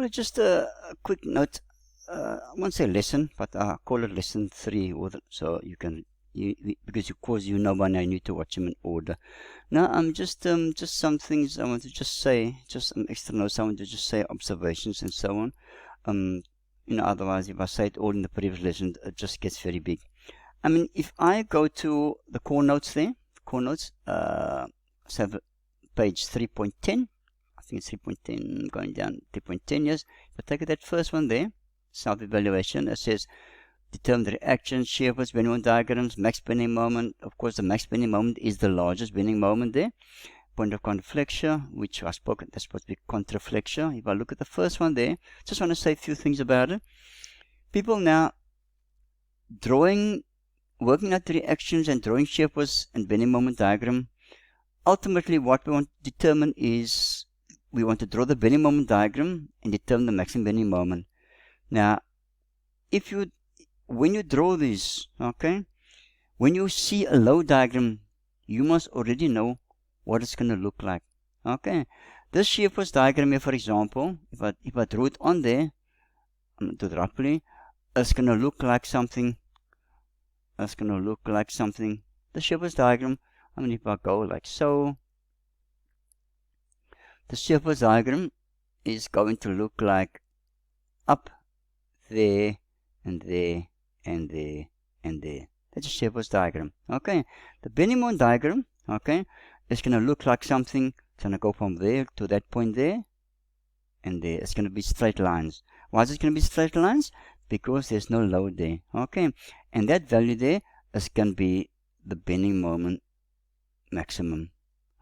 People, just a quick note. I won't say lesson, but I call it lesson 3, so you can, because of course you know by now you need to watch them in order. Now I'm just some things I want to just say, just some extra notes I want to just say, observations and so on. Otherwise if I say it all in the previous lesson, it just gets very big. I mean, if I go to the core notes there, core notes, so page 3.10, I think it's 3.10, going down 3.10, yes. If I take that first one there, self-evaluation, it says determine the reaction, shear force, bending moment diagrams, max bending moment. Of course, the max bending moment is the largest bending moment there. Point of contraflexure, which I spoke, that's supposed to be contraflexure. If I look at the first one there, just want to say a few things about it. People now working out the reactions and drawing shear force and bending moment diagram. Ultimately, what we want to determine is we want to draw the bending moment diagram and determine the maximum bending moment. Now, when you draw this, okay, when you see a load diagram, you must already know what it's going to look like. Okay, this shear force diagram here, for example, if I draw it on there, I'm going to do it roughly, it's going to look like something. It's going to look like something. The shear force diagram, I mean, if I go like so, the shear force diagram is going to look like up, there, and there, and there, and there. That's a shear force diagram. Okay, the bending moment diagram, okay, is going to look like something. It's going to go from there to that point there, and there. It's going to be straight lines. Why is it going to be straight lines? Because there's no load there. Okay, and that value there is going to be the bending moment maximum.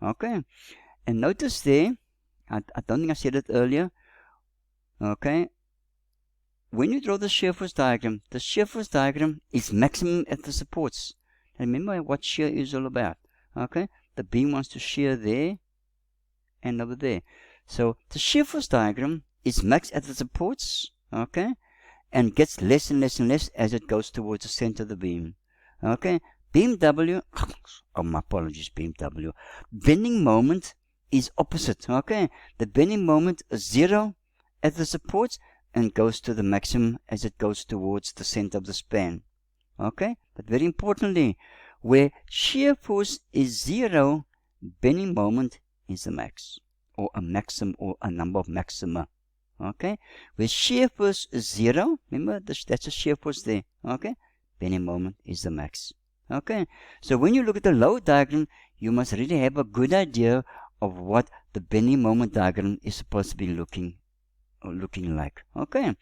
Okay, and notice there, I don't think I said it earlier. Okay, when you draw the shear force diagram is maximum at the supports. Remember what shear is all about. Okay, the beam wants to shear there and over there. So the shear force diagram is max at the supports. Okay, and gets less and less and less as it goes towards the center of the beam. Okay, beam W, oh my apologies, beam W. Bending moment is opposite. Okay, the bending moment is 0 at the supports and goes to the maximum as it goes towards the center of the span. Okay, but very importantly, where shear force is 0, bending moment is a max, or a maximum, or a number of maxima. Okay, where shear force is 0, remember that's a shear force there. Okay, bending moment is the max. Okay, so when you look at the load diagram, you must really have a good idea of what the bending moment diagram is supposed to be looking like. Okay,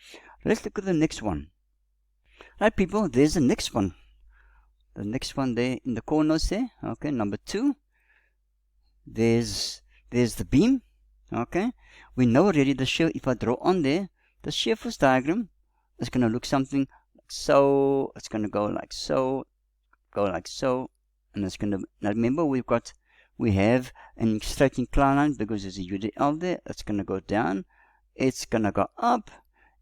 let's look at the next one. Right, people, there's the next one. The next one there in the core notes there. Okay, number 2. There's the beam. Okay, we know already the shear. If I draw on there, the shear force diagram is going to look something like so. It's going to go like so, and it's going to. Now remember, we have an straight incline line because there's a UDL there. It's going to go down. It's going to go up,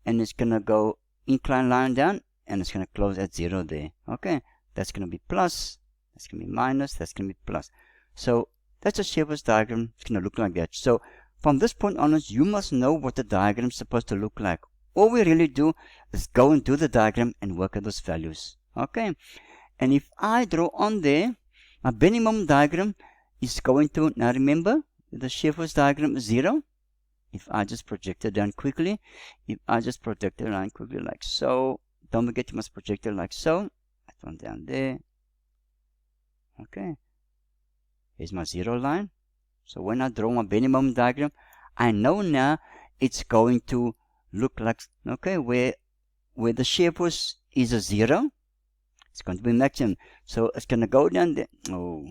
and it's going to go incline line down, and it's going to close at 0 there. Okay, that's going to be plus, that's going to be minus, that's going to be plus. So that's a shear force diagram. It's going to look like that. So from this point onwards, you must know what the diagram is supposed to look like. All we really do is go and do the diagram and work at those values. Okay, and if I draw on there, my bending moment diagram is going to, now remember, the shear force diagram is 0. If I just project it down quickly, if I just project the line quickly like so, don't forget you must project it like so. That one down there. Okay, here's my 0 line. So when I draw my bending moment diagram, I know now it's going to look like, okay, where the shear force is a 0, it's going to be maximum. So it's going to go down there. Oh.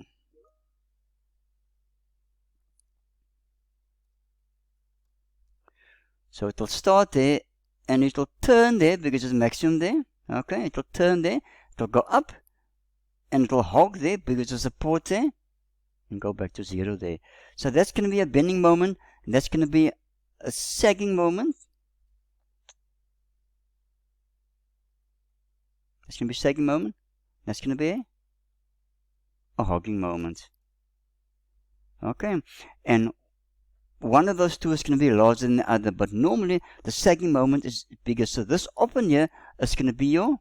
So it will start there, and it will turn there because it's maximum there. Okay, it will turn there, it will go up, and it will hog there because there's support there, and go back to 0 there. So that's going to be a bending moment, and that's going to be a sagging moment. That's going to be a sagging moment. That's going to be a hogging moment. Okay, and one of those two is going to be larger than the other, but normally the sagging moment is bigger. So this open here is going to be your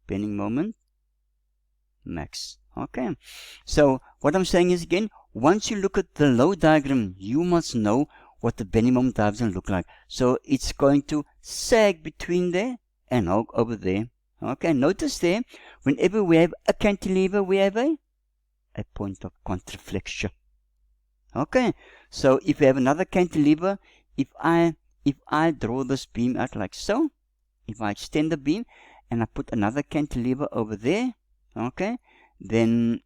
bending moment max. Okay, so what I'm saying is, again, once you look at the load diagram, you must know what the bending moment diagram look like. So it's going to sag between there and hog over there. Okay, notice there, whenever we have a cantilever, we have a point of contraflexion. Okay, so if we have another cantilever, if I draw this beam out like so, if I extend the beam and I put another cantilever over there, okay, then,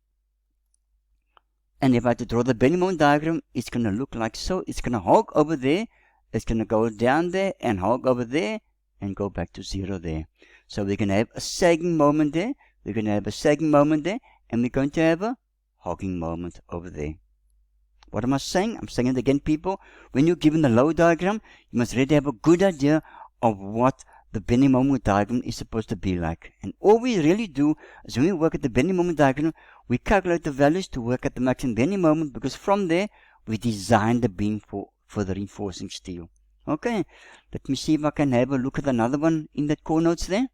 and if I had to draw the bending moment diagram, it's going to look like so. It's going to hog over there, it's going to go down there and hog over there and go back to zero there. So we're going to have a sagging moment there, we're going to have a sagging moment there, and we're going to have a hogging moment over there. What am I saying? I'm saying it again, people. When you're given the load diagram, you must really have a good idea of what the bending moment diagram is supposed to be like. And all we really do is when we work at the bending moment diagram, we calculate the values to work at the maximum bending moment, because from there, we design the beam for the reinforcing steel. Okay, let me see if I can have a look at another one in that core notes there.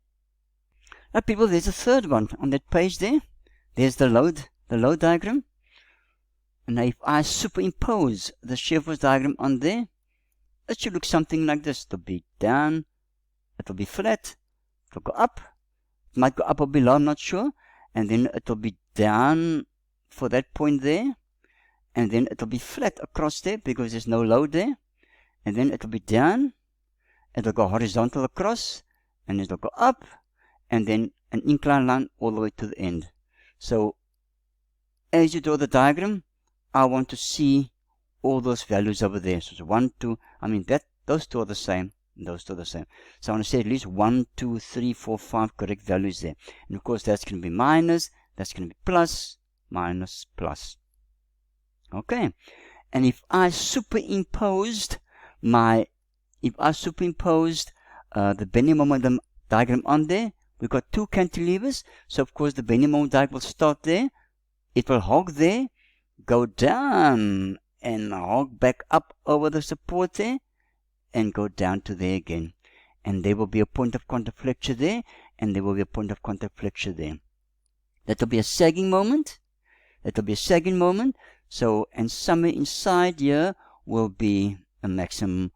Now people, there's a third one on that page there. There's the load diagram. And now if I superimpose the shear force diagram on there, it should look something like this. It'll be down, it'll be flat, it'll go up, it might go up or below, I'm not sure, and then it'll be down for that point there, and then it'll be flat across there because there's no load there, and then it'll be down, it'll go horizontal across, and it'll go up, and then an inclined line all the way to the end. So as you draw the diagram, I want to see all those values over there. So it's 1, 2, those two are the same, and those two are the same. So I want to say at least 1, 2, 3, 4, 5 correct values there. And of course that's going to be minus, that's going to be plus, minus, plus. Okay. And if I superimposed the bending moment diagram on there, we've got two cantilevers. So of course the bending moment diagram will start there. It will hog there, go down and hog back up over the support there and go down to there again. And there will be a point of contraflexure there, and there will be a point of contraflexure there. That will be a sagging moment. So, and somewhere inside here will be a maximum,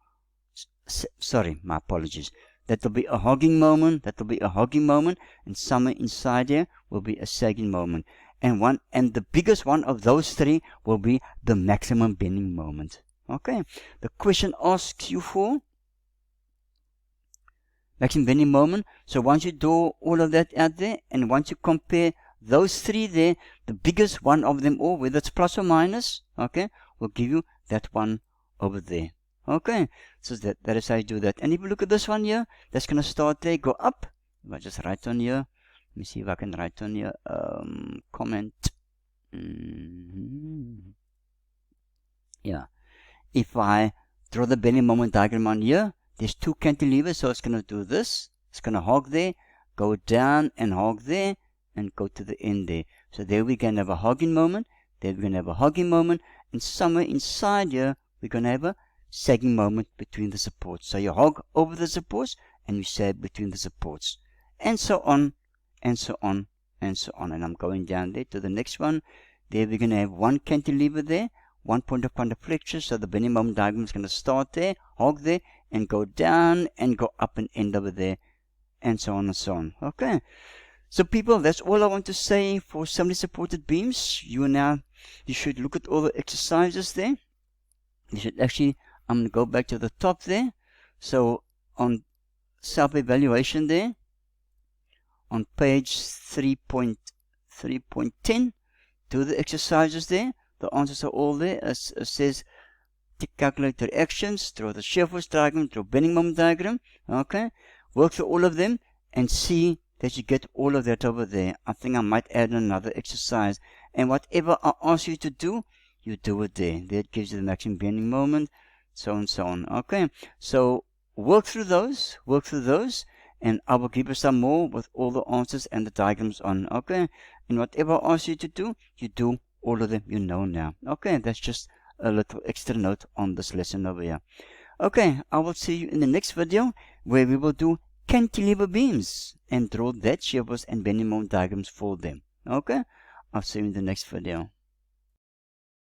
sorry, my apologies. That will be a hogging moment, and somewhere inside here will be a sagging moment. And the biggest one of those three will be the maximum bending moment. Okay, the question asks you for maximum bending moment. So once you do all of that out there, and once you compare those three there, the biggest one of them all, whether it's plus or minus, okay, will give you that one over there. Okay, so that is how you do that. And if you look at this one here, that's going to start there, go up. If I just write on here, let me see if I can write on here, comment. Yeah, if I draw the bending moment diagram on here, there's two cantilevers, so it's going to do this. It's going to hog there, go down and hog there, and go to the end there. So there we're going to have a hogging moment, there we're going to have a hogging moment, and somewhere inside here, we're going to have a sagging moment between the supports. So you hog over the supports, and you sag between the supports. And so on, and so on, and so on. And I'm going down there to the next one. There we're going to have one cantilever there, one point of contraflexure. So the bending moment diagram is going to start there, hog there, and go down, and go up and end over there, and so on and so on. Okay. So people, that's all I want to say for semi-supported beams. You should look at all the exercises there. You should actually, I'm going to go back to the top there. So on self-evaluation there, on page 3.10, do the exercises there. The answers are all there. It says, calculate the reactions, draw the shear force diagram, draw bending moment diagram. Okay, work through all of them and see that you get all of that over there. I think I might add another exercise. And whatever I ask you to do, you do it there. That gives you the maximum bending moment, so on and so on. Okay, so work through those, and I will give you some more with all the answers and the diagrams on. Okay, and whatever I ask you to do, you do all of them, you know now. Okay, that's just a little extra note on this lesson over here. Okay, I will see you in the next video where we will do cantilever beams and draw that shear force and bending moment diagrams for them. Okay, I'll see you in the next video.